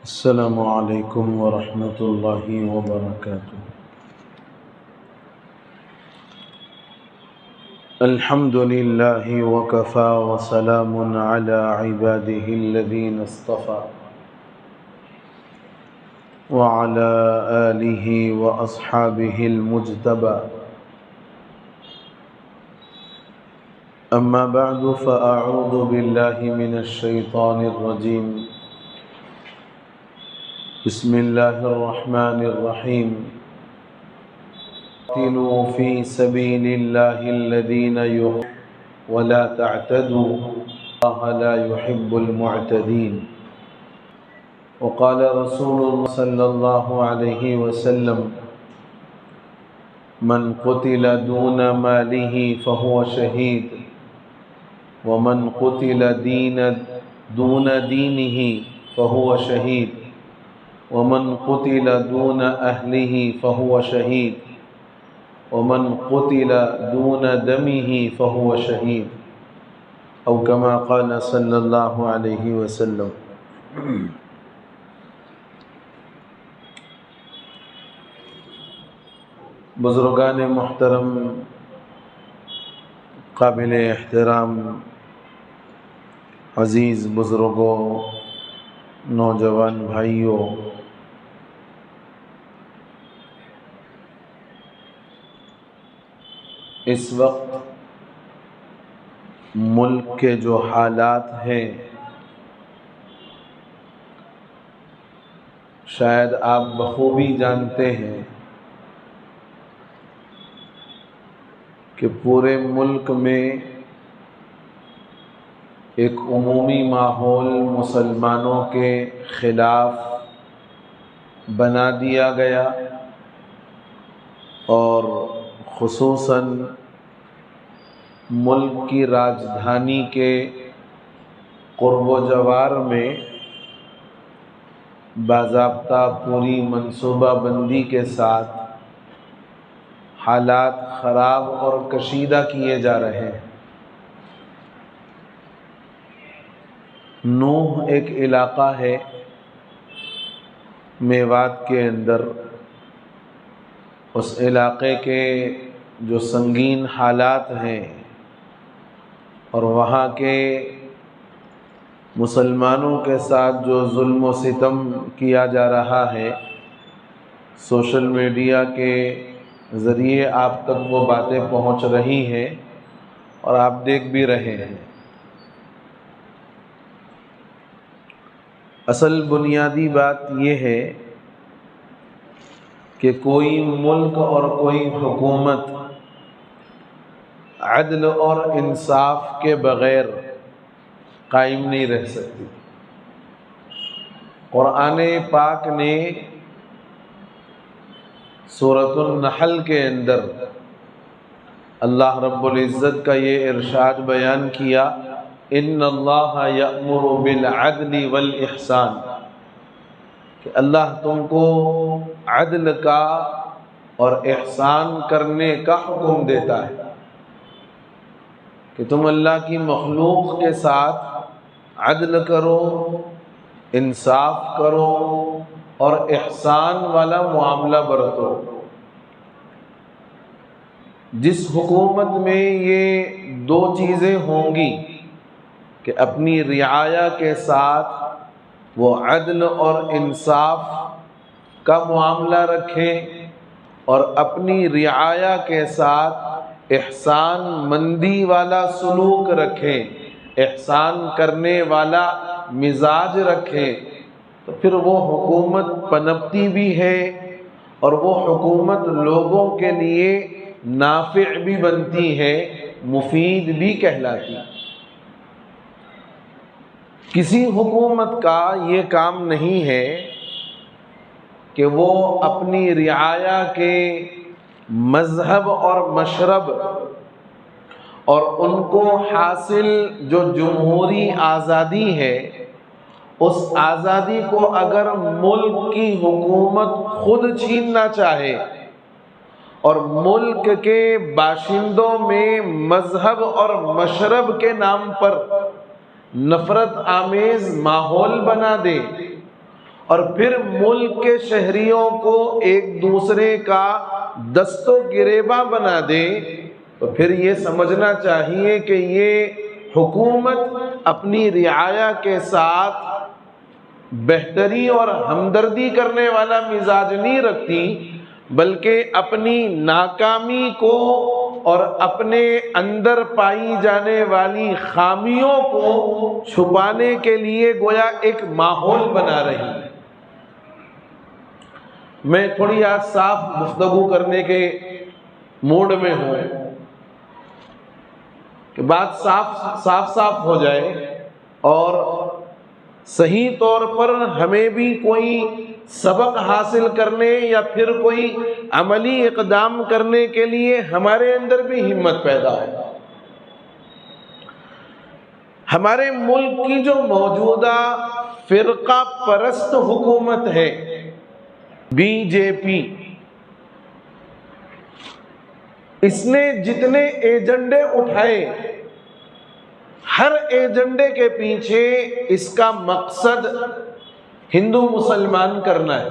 السلام علیکم ورحمۃ اللہ وبرکاتہ۔ الحمد للہ وکفی وسلام علی عباده الذین اصطفى وعلى آلہ واصحابہ المجتبى، اما بعد فاعوذ باللہ من الشیطان الرجیم، بسم اللہ الرحمن الرحیم۔ قاتلوا فی سبیل اللہ الذین ولا تعتدوا اللہ لا يحب المعتدین۔ وقال رسول اللہ صلی اللہ علیہ وسلم من قتل دون ماله فهو شہید ومن قتل دون دینه فهو شہید ومن قتل دون أهله فهو شهيد ومن قتل دون دمه فهو شهيد، أو كما قال صلى الله عليه وسلم۔ بزرگان محترم، قابل احترام عزیز بزرگوں، نوجوان بھائیوں، اس وقت ملک کے جو حالات ہیں، شاید آپ بخوبی جانتے ہیں کہ پورے ملک میں ایک عمومی ماحول مسلمانوں کے خلاف بنا دیا گیا، اور خصوصاً ملک کی راجدھانی کے قرب و جوار میں باضابطہ پوری منصوبہ بندی کے ساتھ حالات خراب اور کشیدہ کیے جا رہے ہیں۔ نوح ایک علاقہ ہے میوات کے اندر، اس علاقے کے جو سنگین حالات ہیں اور وہاں کے مسلمانوں کے ساتھ جو ظلم و ستم کیا جا رہا ہے، سوشل میڈیا کے ذریعے آپ تک وہ باتیں پہنچ رہی ہیں اور آپ دیکھ بھی رہے ہیں۔ اصل بنیادی بات یہ ہے کہ کوئی ملک اور کوئی حکومت عدل اور انصاف کے بغیر قائم نہیں رہ سکتی۔ قرآن پاک نے سورۃ النحل کے اندر اللہ رب العزت کا یہ ارشاد بیان کیا، ان اللہ یأمر بالعدل والاحسان، کہ اللہ تم کو عدل کا اور احسان کرنے کا حکم دیتا ہے، کہ تم اللہ کی مخلوق کے ساتھ عدل کرو، انصاف کرو اور احسان والا معاملہ برتو۔ جس حکومت میں یہ دو چیزیں ہوں گی کہ اپنی رعایا کے ساتھ وہ عدل اور انصاف کا معاملہ رکھیں اور اپنی رعایا کے ساتھ احسان مندی والا سلوک رکھیں، احسان کرنے والا مزاج رکھیں، تو پھر وہ حکومت پنپتی بھی ہے اور وہ حکومت لوگوں کے لیے نافع بھی بنتی ہے، مفید بھی کہلاتی۔ کسی حکومت کا یہ کام نہیں ہے کہ وہ اپنی رعایا کے مذہب اور مشرب اور ان کو حاصل جو جمہوری آزادی ہے، اس آزادی کو اگر ملک کی حکومت خود چھیننا چاہے اور ملک کے باشندوں میں مذہب اور مشرب کے نام پر نفرت آمیز ماحول بنا دے اور پھر ملک کے شہریوں کو ایک دوسرے کا دست و گریباں بنا دے، تو پھر یہ سمجھنا چاہیے کہ یہ حکومت اپنی رعایا کے ساتھ بہتری اور ہمدردی کرنے والا مزاج نہیں رکھتی، بلکہ اپنی ناکامی کو اور اپنے اندر پائی جانے والی خامیوں کو چھپانے کے لیے گویا ایک ماحول بنا رہی ہے۔ میں تھوڑی آج صاف گفتگو کرنے کے موڈ میں ہوں کہ بات صاف ہو جائے اور صحیح طور پر ہمیں بھی کوئی سبق حاصل کرنے یا پھر کوئی عملی اقدام کرنے کے لیے ہمارے اندر بھی ہمت پیدا ہو۔ ہمارے ملک کی جو موجودہ فرقہ پرست حکومت ہے بی جے پی، اس نے جتنے ایجنڈے اٹھائے، ہر ایجنڈے کے پیچھے اس کا مقصد ہندو مسلمان کرنا ہے۔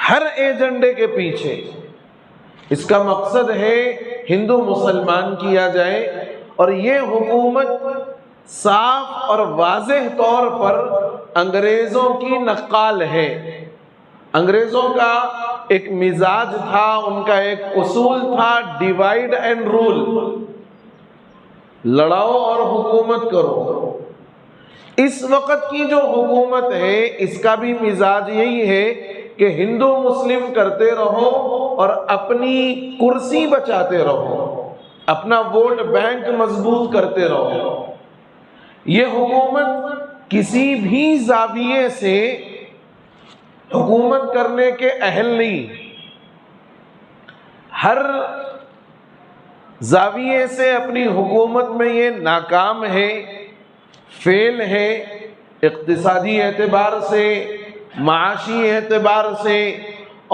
ہر ایجنڈے کے پیچھے اس کا مقصد ہے ہندو مسلمان کیا جائے، اور یہ حکومت صاف اور واضح طور پر انگریزوں کی نقال ہے۔ انگریزوں کا ایک مزاج تھا، ان کا ایک اصول تھا، ڈیوائیڈ اینڈ رول، لڑاؤ اور حکومت کرو۔ اس وقت کی جو حکومت ہے اس کا بھی مزاج یہی ہے کہ ہندو مسلم کرتے رہو اور اپنی کرسی بچاتے رہو، اپنا ووٹ بینک مضبوط کرتے رہو۔ یہ حکومت کسی بھی زاویے سے حکومت کرنے کے اہل نہیں، ہر زاویے سے اپنی حکومت میں یہ ناکام ہے، فیل ہے، اقتصادی اعتبار سے، معاشی اعتبار سے،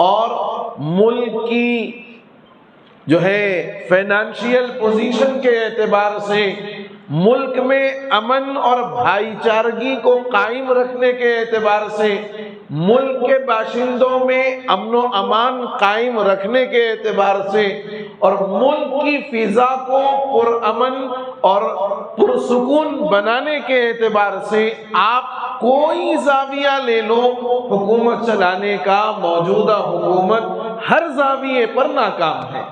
اور ملک کی جو ہے فائنانشیل پوزیشن کے اعتبار سے، ملک میں امن اور بھائی چارگی کو قائم رکھنے کے اعتبار سے، ملک کے باشندوں میں امن و امان قائم رکھنے کے اعتبار سے، اور ملک کی فضا کو پرامن اور پرسکون بنانے کے اعتبار سے آپ کوئی زاویہ لے لو، حکومت چلانے کا موجودہ حکومت ہر زاویے پر ناکام ہے۔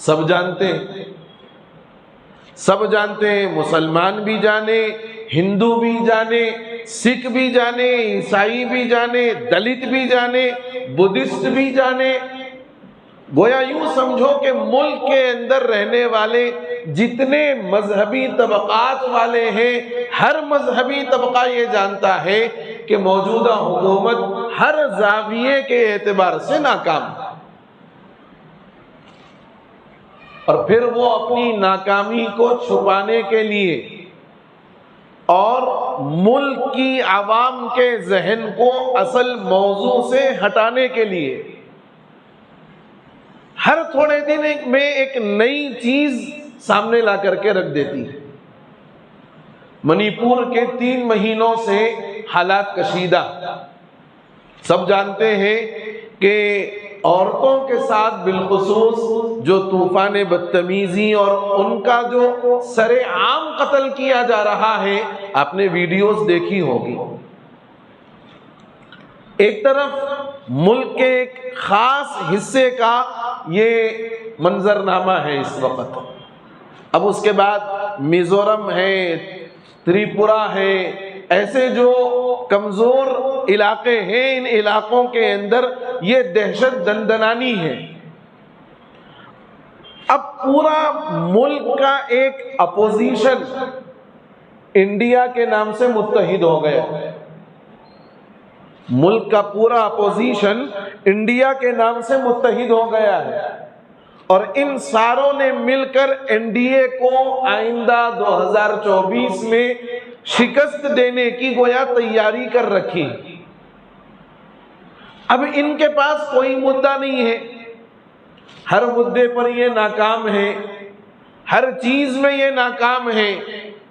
سب جانتے ہیں، مسلمان بھی جانے، ہندو بھی جانے، سکھ بھی جانے، عیسائی بھی جانے، دلت بھی جانے، بدھسٹ بھی جانے، گویا یوں سمجھو کہ ملک کے اندر رہنے والے جتنے مذہبی طبقات والے ہیں، ہر مذہبی طبقہ یہ جانتا ہے کہ موجودہ حکومت ہر زاویے کے اعتبار سے ناکام ہے، اور پھر وہ اپنی ناکامی کو چھپانے کے لیے اور ملک کی عوام کے ذہن کو اصل موضوع سے ہٹانے کے لیے ہر تھوڑے دن میں ایک نئی چیز سامنے لا کر کے رکھ دیتی ہے۔ منی پور کے 3 مہینوں سے حالات کشیدہ، سب جانتے ہیں کہ عورتوں کے ساتھ بالخصوص جو طوفان بدتمیزی اور ان کا جو سر عام قتل کیا جا رہا ہے، آپ نے ویڈیوز دیکھی ہوگی۔ ایک طرف ملک کے ایک خاص حصے کا یہ منظرنامہ ہے اس وقت، اب اس کے بعد میزورم ہے، تریپورہ ہے، ایسے جو کمزور علاقے ہیں، ان علاقوں کے اندر یہ دہشت دندنانی ہے۔ اب پورا ملک کا ایک اپوزیشن انڈیا کے نام سے متحد ہو گیا، ملک کا پورا اپوزیشن انڈیا کے نام سے متحد ہو گیا ہے، اور ان ساروں نے مل کر این ڈی اے کو آئندہ 2024 میں شکست دینے کی گویا تیاری کر رکھی۔ اب ان کے پاس کوئی مدعا نہیں ہے، ہر مدعے پر یہ ناکام ہے، ہر چیز میں یہ ناکام ہے،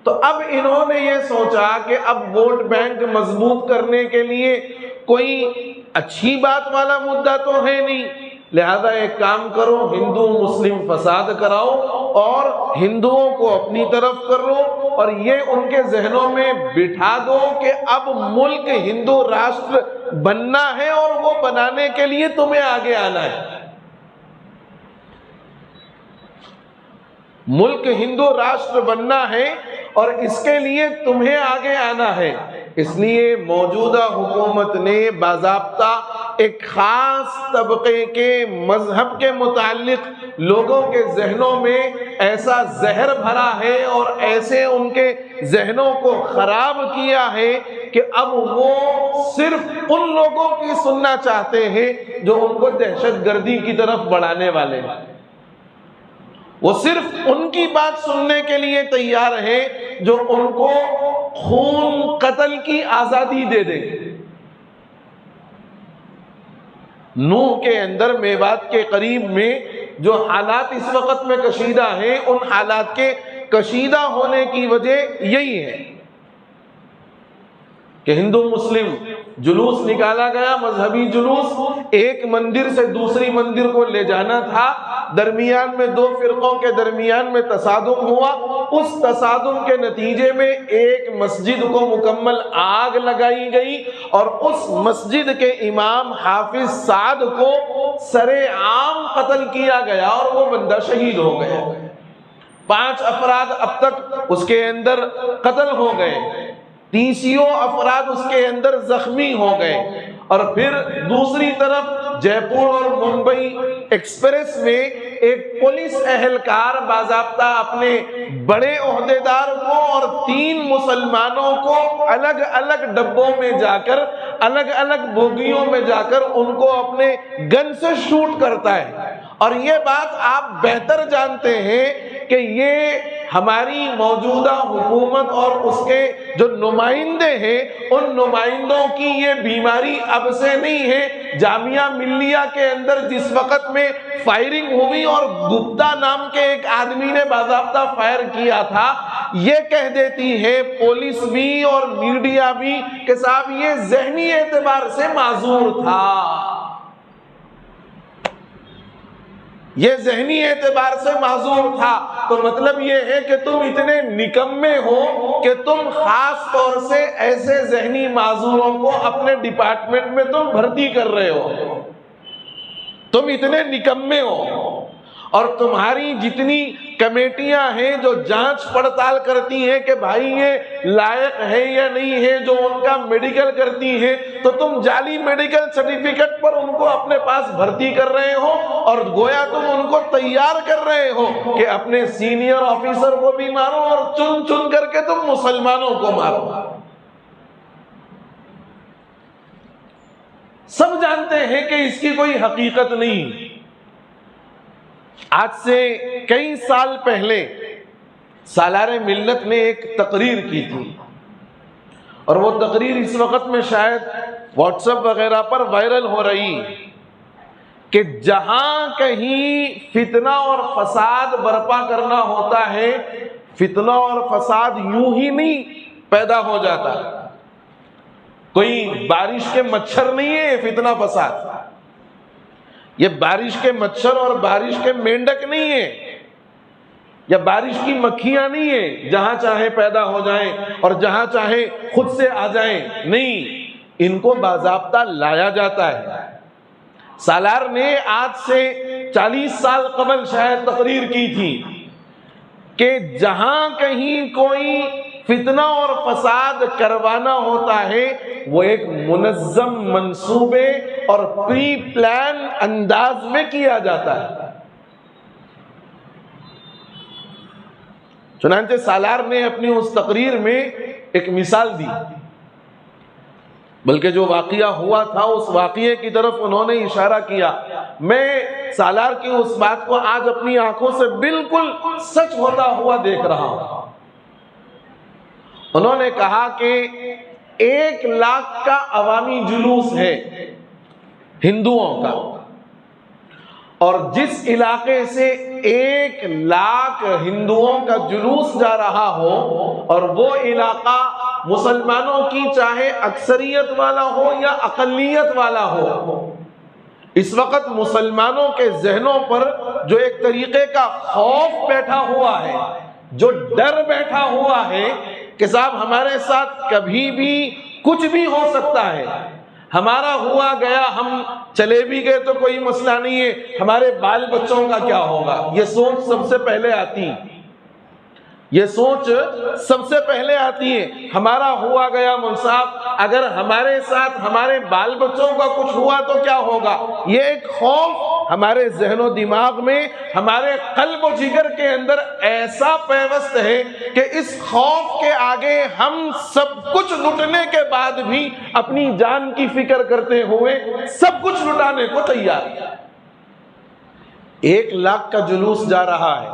تو اب انہوں نے یہ سوچا کہ اب ووٹ بینک مضبوط کرنے کے لیے کوئی اچھی بات والا مدعا تو ہے نہیں، لہذا ایک کام کرو، ہندو مسلم فساد کراؤ اور ہندوؤں کو اپنی طرف کر لو، اور یہ ان کے ذہنوں میں بٹھا دو کہ اب ملک ہندو راشٹر بننا ہے اور وہ بنانے کے لیے تمہیں آگے آنا ہے۔ ملک ہندو راشٹر بننا ہے اور اس کے لیے تمہیں آگے آنا ہے۔ اس لیے موجودہ حکومت نے باضابطہ ایک خاص طبقے کے مذہب کے متعلق لوگوں کے ذہنوں میں ایسا زہر بھرا ہے اور ایسے ان کے ذہنوں کو خراب کیا ہے کہ اب وہ صرف ان لوگوں کی سننا چاہتے ہیں جو ان کو دہشت گردی کی طرف بڑھانے والے ہیں۔ وہ صرف ان کی بات سننے کے لیے تیار ہے جو ان کو خون قتل کی آزادی دے دے۔ نوح کے اندر میوات کے قریب میں جو حالات اس وقت میں کشیدہ ہیں، ان حالات کے کشیدہ ہونے کی وجہ یہی ہے کہ ہندو مسلم جلوس نکالا گیا، مذہبی جلوس، ایک مندر سے دوسری مندر کو لے جانا تھا، درمیان میں دو فرقوں کے درمیان میں تصادم ہوا، اس تصادم کے نتیجے میں ایک مسجد کو مکمل آگ لگائی گئی اور اس مسجد کے امام حافظ سعد کو سرے عام قتل کیا گیا اور وہ بندہ شہید ہو گیا۔ 5 افراد اب تک اس کے اندر قتل ہو گئے، 30 افراد اس کے اندر زخمی ہو گئے، اور پھر دوسری طرف جے پور اور ممبئی ایکسپریس میں ایک پولیس اہلکار باضابطہ اپنے بڑے عہدیدار کو اور 3 مسلمانوں کو الگ الگ ڈبوں میں جا کر، الگ الگ بوگیوں میں جا کر ان کو اپنے گن سے شوٹ کرتا ہے۔ اور یہ بات آپ بہتر جانتے ہیں کہ یہ ہماری موجودہ حکومت اور اس کے جو نمائندے ہیں، ان نمائندوں کی یہ بیماری اب سے نہیں ہے۔ جامعہ ملیہ کے اندر جس وقت میں فائرنگ ہوئی اور گپتا نام کے ایک آدمی نے باضابطہ فائر کیا تھا، یہ کہہ دیتی ہے پولیس بھی اور میڈیا بھی کہ صاحب یہ ذہنی اعتبار سے معذور تھا، یہ ذہنی اعتبار سے معذور تھا۔ تو مطلب یہ ہے کہ تم اتنے نکمے ہو کہ تم خاص طور سے ایسے ذہنی معذوروں کو اپنے ڈپارٹمنٹ میں تم بھرتی کر رہے ہو، تم اتنے نکمے ہو۔ اور تمہاری جتنی کمیٹیاں ہیں جو جانچ پڑتال کرتی ہیں کہ بھائی یہ لائق ہے یا نہیں ہے، جو ان کا میڈیکل کرتی ہیں، تو تم جعلی میڈیکل سرٹیفکیٹ پر ان کو اپنے پاس بھرتی کر رہے ہو اور گویا تم ان کو تیار کر رہے ہو کہ اپنے سینئر آفیسر کو بھی مارو اور چن چن کر کے تم مسلمانوں کو مارو۔ سب جانتے ہیں کہ اس کی کوئی حقیقت نہیں۔ آج سے کئی سال پہلے سالار ملت نے ایک تقریر کی تھی، اور وہ تقریر اس وقت میں شاید واٹس ایپ وغیرہ پر وائرل ہو رہی کہ جہاں کہیں فتنہ اور فساد برپا کرنا ہوتا ہے، فتنہ اور فساد یوں ہی نہیں پیدا ہو جاتا، کوئی بارش کے مچھر نہیں ہے فتنہ فساد، یہ بارش کے مچھر اور بارش کے مینڈک نہیں ہے، یا بارش کی مکھیاں نہیں ہے جہاں چاہے پیدا ہو جائیں اور جہاں چاہے خود سے آ جائیں، نہیں، ان کو باضابطہ لایا جاتا ہے۔ سالار نے آج سے 40 سال قبل شاید تقریر کی تھی کہ جہاں کہیں کوئی فتنہ اور فساد کروانا ہوتا ہے، وہ ایک منظم منصوبے اور پری پلان انداز میں کیا جاتا ہے۔ چنانچہ سالار نے اپنی اس تقریر میں ایک مثال دی، بلکہ جو واقعہ ہوا تھا اس واقعے کی طرف انہوں نے اشارہ کیا۔ میں سالار کی اس بات کو آج اپنی آنکھوں سے بالکل سچ ہوتا ہوا دیکھ رہا ہوں۔ انہوں نے کہا کہ 1 لاکھ کا عوامی جلوس ہے ہندوؤں کا، اور جس علاقے سے 1 لاکھ ہندوؤں کا جلوس جا رہا ہو اور وہ علاقہ مسلمانوں کی چاہے اکثریت والا ہو یا اقلیت والا ہو، اس وقت مسلمانوں کے ذہنوں پر جو ایک طریقے کا خوف بیٹھا ہوا ہے، جو ڈر بیٹھا ہوا ہے کہ صاحب ہمارے ساتھ کبھی بھی کچھ بھی ہو سکتا ہے، ہمارا ہوا گیا، ہم چلے بھی گئے تو کوئی مسئلہ نہیں ہے، ہمارے بال بچوں کا کیا ہوگا، یہ سوچ سب سے پہلے آتی ہے، یہ سوچ سب سے پہلے آتی ہے، ہمارا ہوا گیا صاحب اگر ہمارے ساتھ ہمارے بال بچوں کا کچھ ہوا تو کیا ہوگا، یہ ایک خوف ہمارے ذہن و دماغ میں، ہمارے قلب و جگر کے اندر ایسا پیوست ہے کہ اس خوف کے آگے ہم سب کچھ لٹنے کے بعد بھی اپنی جان کی فکر کرتے ہوئے سب کچھ لٹانے کو تیار ہیں۔ 1 لاکھ کا جلوس جا رہا ہے،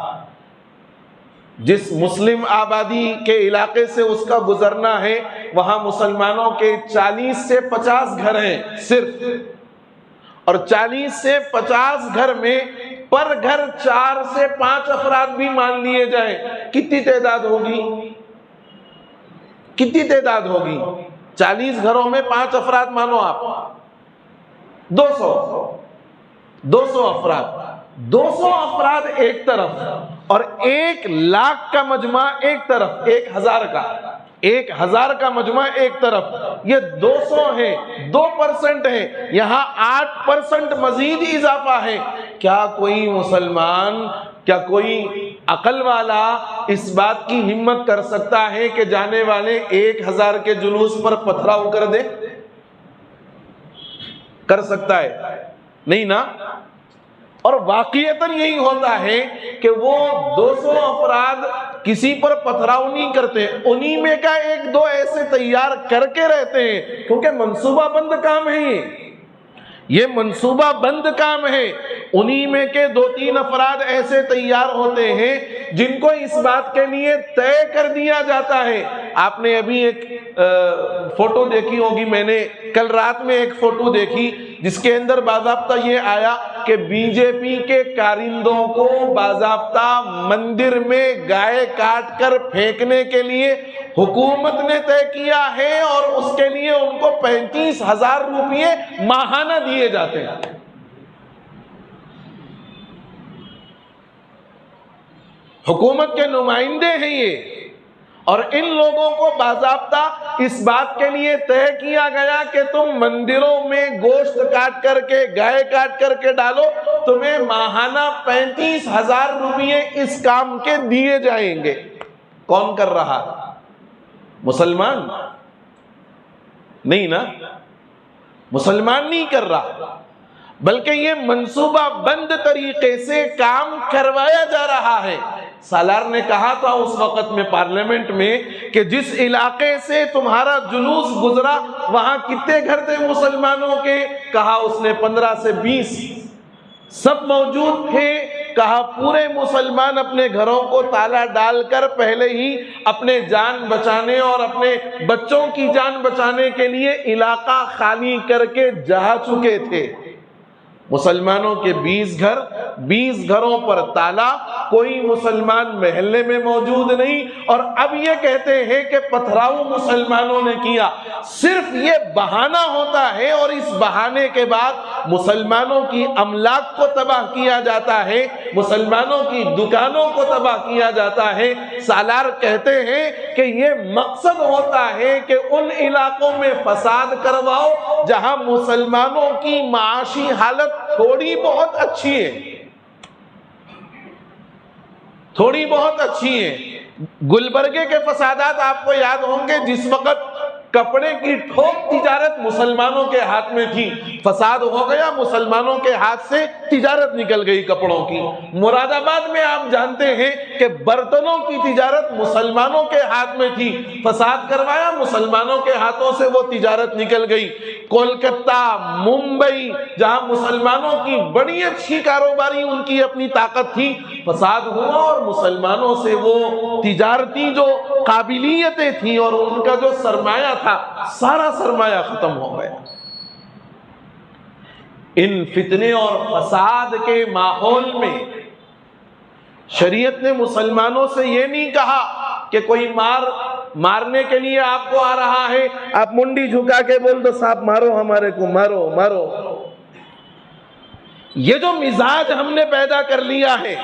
جس مسلم آبادی کے علاقے سے اس کا گزرنا ہے وہاں مسلمانوں کے 40 سے 50 گھر ہیں صرف، اور 40 سے 50 گھر میں پر گھر 4 سے 5 افراد بھی مان لیے جائیں، کتنی تعداد ہوگی؟ کتنی تعداد ہوگی؟ 40 گھروں میں 5 افراد مانو آپ، 200 افراد، 200 افراد ایک طرف اور 1 لاکھ کا مجمع ایک طرف، 1000 کا مجمع ایک طرف، یہ 200 ہے، 2% ہے، یہاں 8% مزید اضافہ ہے۔ کیا کوئی مسلمان، کیا کوئی عقل والا اس بات کی ہمت کر سکتا ہے کہ جانے والے 1000 کے جلوس پر پتھراؤ کر دے؟ کر سکتا ہے؟ نہیں نا۔ اور واقعیتاً یہی ہوتا ہے کہ وہ 200 افراد کسی پر پتھراؤ نہیں کرتے، انہی میں کا 1-2 ایسے تیار کر کے رہتے ہیں، کیونکہ منصوبہ بند کام ہے، یہ منصوبہ بند کام ہے، انہی میں کے 2-3 افراد ایسے تیار ہوتے ہیں جن کو اس بات کے لیے طے کر دیا جاتا ہے۔ آپ نے ابھی ایک فوٹو دیکھی ہوگی، میں نے کل رات میں ایک فوٹو دیکھی جس کے اندر باضابطہ یہ آیا کہ بی جے پی کے کارندوں کو باضابطہ مندر میں گائے کاٹ کر پھینکنے کے لیے حکومت نے طے کیا ہے اور اس کے لیے ان کو 35,000 روپئے ماہانہ دیے جاتے ہیں۔ حکومت کے نمائندے ہیں یہ، اور ان لوگوں کو باضابطہ اس بات کے لیے طے کیا گیا کہ تم مندروں میں گوشت کاٹ کر کے، گائے کاٹ کر کے ڈالو، تمہیں ماہانہ 35,000 روپئے اس کام کے دیے جائیں گے۔ کون کر رہا؟ مسلمان نہیں نا، مسلمان نہیں کر رہا، بلکہ یہ منصوبہ بند طریقے سے کام کروایا جا رہا ہے۔ سالار نے کہا تھا اس وقت میں پارلیمنٹ میں کہ جس علاقے سے تمہارا جلوس گزرا وہاں کتنے گھر تھے مسلمانوں کے؟ کہا اس نے 15 سے 20، سب موجود تھے۔ کہا پورے مسلمان اپنے گھروں کو تالا ڈال کر پہلے ہی اپنے جان بچانے اور اپنے بچوں کی جان بچانے کے لیے علاقہ خالی کر کے جا چکے تھے۔ مسلمانوں کے 20 گھروں پر تالا، کوئی مسلمان محلے میں موجود نہیں، اور اب یہ کہتے ہیں کہ پتھراؤ مسلمانوں نے کیا۔ صرف یہ بہانہ ہوتا ہے اور اس بہانے کے بعد مسلمانوں کی املاک کو تباہ کیا جاتا ہے، مسلمانوں کی دکانوں کو تباہ کیا جاتا ہے۔ سالار کہتے ہیں کہ یہ مقصد ہوتا ہے کہ ان علاقوں میں فساد کرواؤ جہاں مسلمانوں کی معاشی حالت تھوڑی بہت اچھی ہے، تھوڑی بہت اچھی ہے۔ گلبرگے کے فسادات آپ کو یاد ہوں گے، جس وقت کپڑے کی ٹھوک تجارت مسلمانوں کے ہاتھ میں تھی، فساد ہو گیا، مسلمانوں کے ہاتھ سے تجارت نکل گئی کپڑوں کی۔ مراد آباد میں آپ جانتے ہیں کہ برتنوں کی تجارت مسلمانوں کے ہاتھ میں تھی، فساد کروایا، مسلمانوں کے ہاتھوں سے وہ تجارت نکل گئی۔ کولکتہ، ممبئی، جہاں مسلمانوں کی بڑی اچھی کاروباری ان کی اپنی طاقت تھی، فساد ہوا اور مسلمانوں سے وہ تجارتی جو قابلیتیں تھیں اور ان کا جو سرمایہ تھا، سارا سرمایہ ختم ہو گیا۔ ان فتنے اور فساد کے ماحول میں شریعت نے مسلمانوں سے یہ نہیں کہا کہ کوئی مارنے کے لیے آپ کو آ رہا ہے، آپ منڈی جھکا کے بول دو صاحب مارو ہمارے کو، مارو مارو۔ یہ جو مزاج ہم نے پیدا کر لیا ہے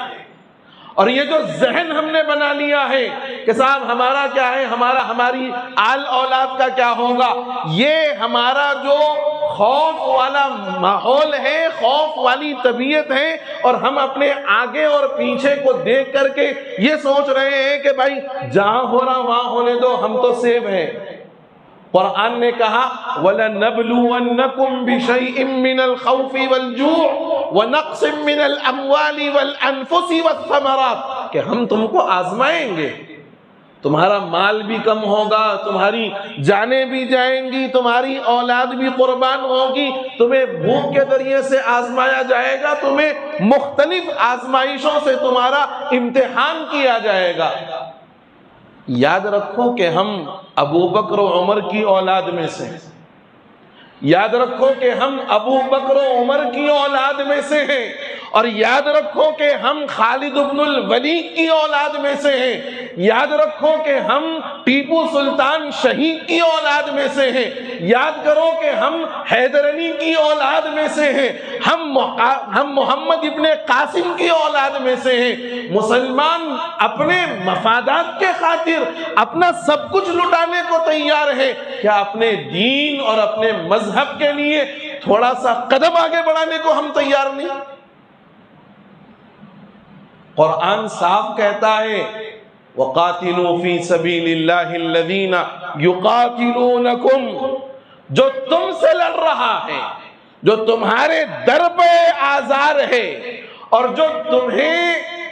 اور یہ جو ذہن ہم نے بنا لیا ہے کہ صاحب ہمارا کیا ہے، ہماری آل اولاد کا کیا ہوگا، یہ ہمارا جو خوف والا ماحول ہے، خوف والی طبیعت ہے، اور ہم اپنے آگے اور پیچھے کو دیکھ کر کے یہ سوچ رہے ہیں کہ بھائی جہاں ہو رہا وہاں ہونے دو، ہم تو سیف ہیں۔ قرآن نے کہا وَلَنَبْلُوَنَّكُمْ بِشَيْءٍ مِّنَ الْخَوْفِ وَالْجُوعِ وَنَقْصٍ مِّنَ الْأَمْوَالِ وَالْأَنفُسِ وَالثَّمَرَاتِ، کہ ہم تم کو آزمائیں گے، تمہارا مال بھی کم ہوگا، تمہاری جانیں بھی جائیں گی، تمہاری اولاد بھی قربان ہوگی، تمہیں بھوک کے ذریعے سے آزمایا جائے گا، تمہیں مختلف آزمائشوں سے تمہارا امتحان کیا جائے گا۔ یاد رکھو کہ ہم ابو بکر و عمر کی اولاد میں سے، یاد رکھو کہ ہم ابو بکر و عمر کی اولاد میں سے ہیں، اور یاد رکھو کہ ہم خالد بن الولید کی اولاد میں سے ہیں، یاد رکھو کہ ہم ٹیپو سلطان شہید کی اولاد میں سے ہیں، یاد کرو کہ ہم حیدر علی کی اولاد میں سے ہیں، ہم محمد ابن قاسم کی اولاد میں سے ہیں۔ مسلمان اپنے مفادات کے خاطر اپنا سب کچھ لٹانے کو تیار ہے، کیا اپنے دین اور اپنے مذہب کے لیے تھوڑا سا قدم آگے بڑھانے کو ہم تیار نہیں؟ قرآن صاف کہتا ہے وَقَاتِلُوا فِي سَبِيلِ اللَّهِ الَّذِينَ يُقَاتِلُونَكُمْ، جو تم سے لڑ رہا ہے، جو تمہارے در پہ آزار ہے، اور جو تمہیں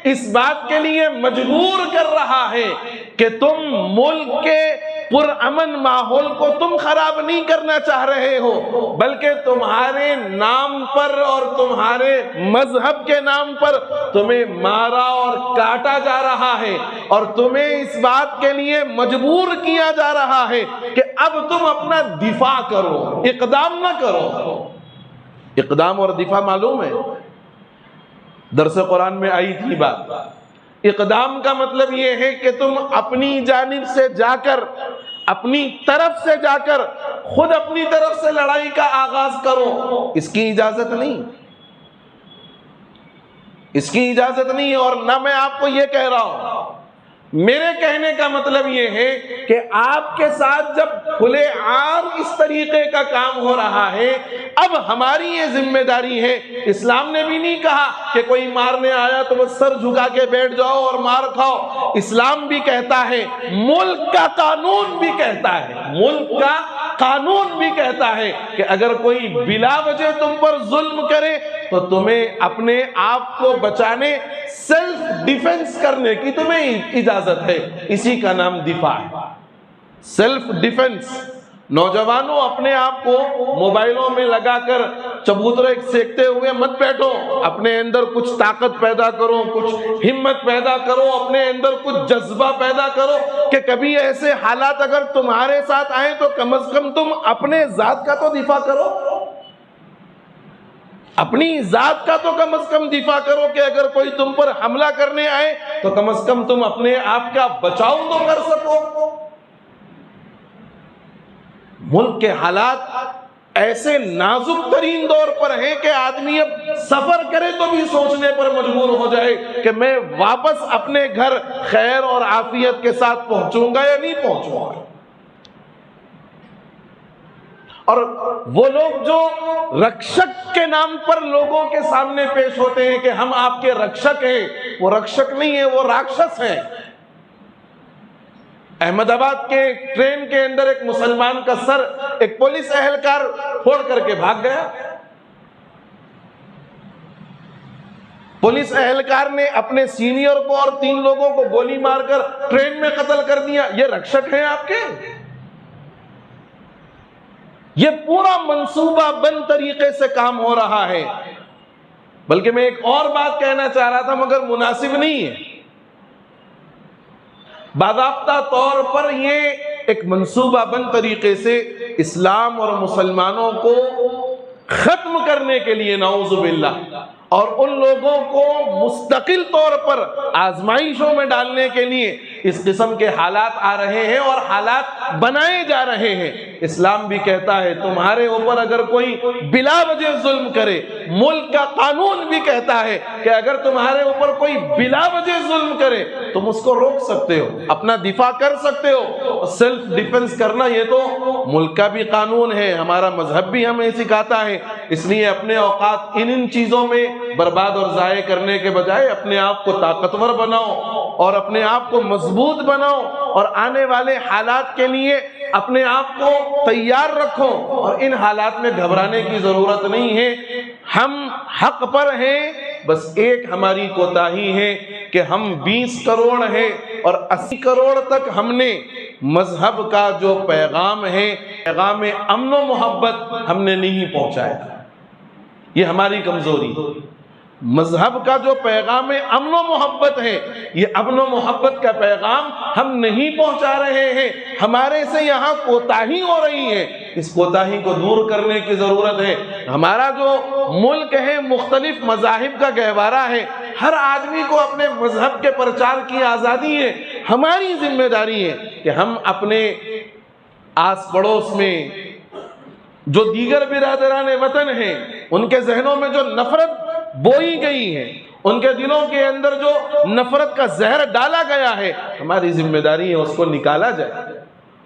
اس بات کے لیے مجبور کر رہا ہے کہ تم ملک کے پرامن ماحول کو تم خراب نہیں کرنا چاہ رہے ہو، بلکہ تمہارے نام پر اور تمہارے مذہب کے نام پر تمہیں مارا اور کاٹا جا رہا ہے، اور تمہیں اس بات کے لیے مجبور کیا جا رہا ہے کہ اب تم اپنا دفاع کرو، اقدام نہ کرو۔ اقدام اور دفاع معلوم ہے، درس قرآن میں آئی تھی بات۔ اقدام کا مطلب یہ ہے کہ تم اپنی جانب سے جا کر، اپنی طرف سے جا کر خود اپنی طرف سے لڑائی کا آغاز کرو، اس کی اجازت نہیں، اس کی اجازت نہیں ہے۔ اور نہ میں آپ کو یہ کہہ رہا ہوں، میرے کہنے کا مطلب یہ ہے کہ آپ کے ساتھ جب کھلے عام اس طریقے کا کام ہو رہا ہے، اب ہماری یہ ذمہ داری ہے۔ اسلام نے بھی نہیں کہا کہ کوئی مارنے آیا تو بس سر جھکا کے بیٹھ جاؤ اور مار کھاؤ۔ اسلام بھی کہتا ہے، ملک کا قانون بھی کہتا ہے، ملک کا قانون بھی کہتا ہے کہ اگر کوئی بلا وجہ تم پر ظلم کرے تو تمہیں اپنے آپ کو بچانے، سیلف ڈیفنس کرنے کی تمہیں اجازت ہے۔ اسی کا نام دفاع ہے، سیلف ڈیفنس۔ نوجوانوں، اپنے آپ کو موبائلوں میں لگا کر چبوترے سیکتے ہوئے مت بیٹھو، اپنے اندر کچھ طاقت پیدا کرو، کچھ ہمت پیدا کرو، اپنے اندر کچھ جذبہ پیدا کرو کہ کبھی ایسے حالات اگر تمہارے ساتھ آئیں تو کم از کم تم اپنے ذات کا تو دفاع کرو، اپنی ذات کا تو کم از کم دفاع کرو کہ اگر کوئی تم پر حملہ کرنے آئے تو کم از کم تم اپنے آپ کا بچاؤ تو کر سکو۔ ملک کے حالات ایسے نازک ترین دور پر ہیں کہ آدمی اب سفر کرے تو بھی سوچنے پر مجبور ہو جائے کہ میں واپس اپنے گھر خیر اور عافیت کے ساتھ پہنچوں گا یا نہیں پہنچوں گا۔ اور وہ لوگ جو رکشک کے نام پر لوگوں کے سامنے پیش ہوتے ہیں کہ ہم آپ کے رکشک ہیں، وہ رکشک نہیں ہیں، وہ راکشس ہیں۔ احمد آباد کے ٹرین کے اندر ایک مسلمان کا سر ایک پولیس اہلکار پھوڑ کر کے بھاگ گیا۔ پولیس اہلکار نے اپنے سینئر کو اور 3 لوگوں کو گولی مار کر ٹرین میں قتل کر دیا۔ یہ رکشک ہیں آپ کے؟ یہ پورا منصوبہ بند طریقے سے کام ہو رہا ہے۔ بلکہ میں ایک اور بات کہنا چاہ رہا تھا مگر مناسب نہیں ہے۔ باضابطہ طور پر یہ ایک منصوبہ بند طریقے سے اسلام اور مسلمانوں کو ختم کرنے کے لیے، نعوذ باللہ، اور ان لوگوں کو مستقل طور پر آزمائشوں میں ڈالنے کے لیے اس قسم کے حالات آ رہے ہیں اور حالات بنائے جا رہے ہیں۔ اسلام بھی کہتا ہے تمہارے اوپر اگر کوئی بلا وجہ ظلم کرے، ملک کا قانون بھی کہتا ہے کہ اگر تمہارے اوپر کوئی بلا وجہ ظلم کرے تم اس کو روک سکتے ہو، اپنا دفاع کر سکتے ہو۔ سیلف ڈیفنس کرنا یہ تو ملک کا بھی قانون ہے، ہمارا مذہب بھی ہمیں سکھاتا ہے۔ اس لیے اپنے اوقات ان چیزوں میں برباد اور ضائع کرنے کے بجائے اپنے آپ کو طاقتور بناؤ اور اپنے آپ کو مضبوط بناؤ اور آنے والے حالات کے لیے اپنے آپ کو تیار رکھو، اور ان حالات میں گھبرانے کی ضرورت نہیں ہے۔ ہم حق پر ہیں، بس ایک ہماری کوتاہی ہے کہ ہم 20 کروڑ ہیں اور 80 کروڑ تک ہم نے مذہب کا جو پیغام ہے، پیغام امن و محبت ہم نے نہیں پہنچایا۔ یہ ہماری کمزوری ہے۔ مذہب کا جو پیغام امن و محبت ہے، یہ امن و محبت کا پیغام ہم نہیں پہنچا رہے ہیں، ہمارے سے یہاں کوتاہی ہو رہی ہے۔ اس کوتاہی کو دور کرنے کی ضرورت ہے۔ ہمارا جو ملک ہے مختلف مذاہب کا گہوارہ ہے، ہر آدمی کو اپنے مذہب کے پرچار کی آزادی ہے۔ ہماری ذمہ داری ہے کہ ہم اپنے آس پڑوس میں جو دیگر برادران وطن ہیں، ان کے ذہنوں میں جو نفرت بوئی گئی ہے، ان کے دلوں کے اندر جو نفرت کا زہر ڈالا گیا ہے، ہماری ذمہ داری ہے اس کو نکالا جائے،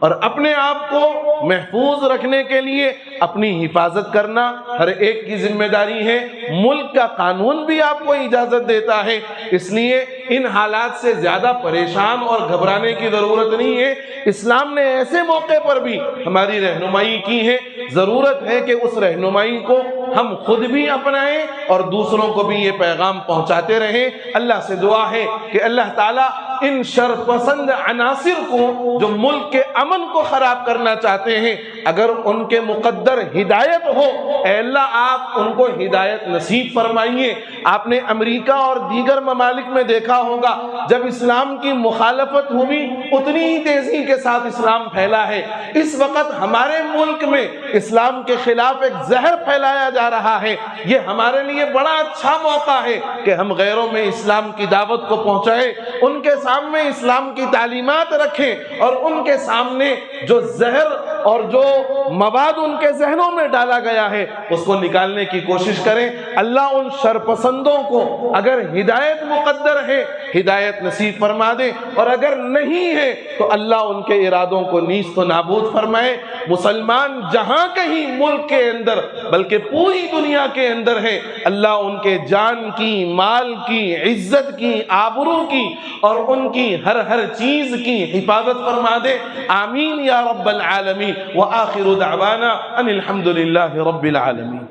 اور اپنے آپ کو محفوظ رکھنے کے لیے اپنی حفاظت کرنا ہر ایک کی ذمہ داری ہے۔ ملک کا قانون بھی آپ کو اجازت دیتا ہے، اس لیے ان حالات سے زیادہ پریشان اور گھبرانے کی ضرورت نہیں ہے۔ اسلام نے ایسے موقع پر بھی ہماری رہنمائی کی ہے، ضرورت ہے کہ اس رہنمائی کو ہم خود بھی اپنائیں اور دوسروں کو بھی یہ پیغام پہنچاتے رہیں۔ اللہ سے دعا ہے کہ اللہ تعالیٰ ان شر پسند عناصر کو جو ملک کے امن کو خراب کرنا چاہتے ہیں، اگر ان کے مقدر ہدایت ہو، اے اللہ آپ ان کو ہدایت نصیب فرمائیے۔ آپ نے امریکہ اور دیگر ممالک میں دیکھا ہوگا، جب اسلام کی مخالفت ہوئی اتنی ہی تیزی کے ساتھ اسلام پھیلا ہے۔ اس وقت ہمارے ملک میں اسلام کے خلاف ایک زہر پھیلایا جا رہا ہے۔ یہ ہمارے لیے بڑا اچھا موقع ہے کہ ہم غیروں میں اسلام کی دعوت کو پہنچائیں، ان کے سامنے اسلام کی تعلیمات رکھیں، اور ان کے سامنے جو زہر اور جو مواد ان کے ذہنوں میں ڈالا گیا ہے اس کو نکالنے کی کوشش کریں۔ اللہ ان شرپسندوں کو اگر ہدایت مقدر ہے ہدایت نصیب فرما دے، اور اگر نہیں ہے تو اللہ ان کے ارادوں کو نیست و نابود فرمائے۔ مسلمان جہاں کہیں ملک کے اندر بلکہ پوری دنیا کے اندر ہے، اللہ ان کے جان کی، مال کی، عزت کی، آبرو کی اور ان کی ہر چیز کی حفاظت فرما دے۔ آمین یا رب العالمین۔ وآخر دعوانا ان الحمد للہ رب العالمین۔